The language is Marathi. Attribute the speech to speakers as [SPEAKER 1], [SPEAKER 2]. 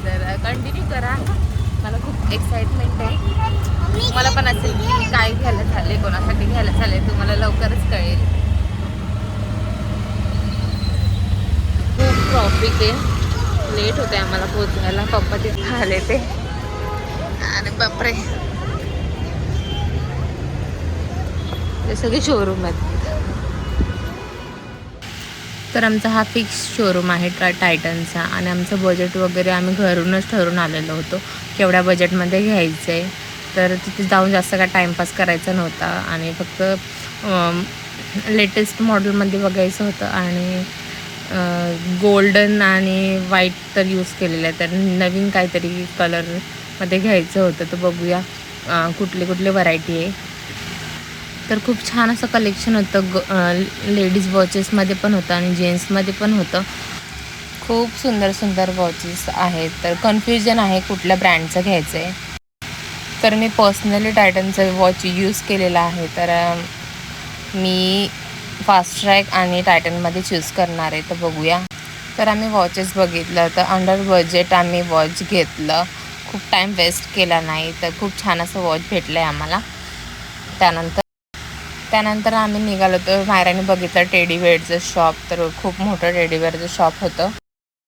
[SPEAKER 1] तर कंटिन्यू करा. मला खूप एक्साइटमेंट आहे. मला पण असेल की मी काय घ्यायला चालले, कोणासाठी घ्यायला चालले, तुम्हाला लवकरच कळेल. खूप ट्रॉफिक आहे, लेट होते आम्हाला पोहोचायला. पप्पा तिथे आले ते, आणि बापरे ते सगळे शोरूम आहेत. तर आमचा हा फिक्स शोरूम आहे टायटनचा, आणि आमचं बजेट वगैरे आम्ही घरूनच ठरवून आलेलो होतो केवढ्या बजेटमध्ये घ्यायचं आहे. तर तिथे जाऊन जास्त काय टाईमपास करायचा नव्हता, आणि फक्त लेटेस्ट मॉडेलमध्ये बघायचं होतं. आणि गोल्डन आणि व्हाईट तर यूज केलेलं आहे, तर नवीन काहीतरी कलरमध्ये घ्यायचं होतं. तर बघूया कुठले कुठले व्हरायटी आहे. तर खूप छान असं कलेक्शन होतं. लेडीज वॉचेसमध्ये पण होतं आणि जेंट्समध्ये पण होतं. खूप सुंदर सुंदर वॉचेस आहेत. तर कन्फ्युजन आहे कुठल्या ब्रँडचं घ्यायचं आहे. तर मी पर्सनली टायटनचं वॉच यूज केलेला आहे. तर मी फास्ट ट्रॅक आणि टायटनमध्ये चूज करणार आहे. तर बघूया. तर आम्ही वॉचेस बघितलं, तर अंडर बजेट आम्ही वॉच घेतलं. खूप टाईम वेस्ट केला नाही. तर खूप छान असं वॉच भेटलं आहे आम्हाला. त्यानंतर आम्ही निघालो. तर मायराने बघितलं टेडीवेअरचं शॉप. तर खूप मोठं टेडीवेअरचं शॉप होतं.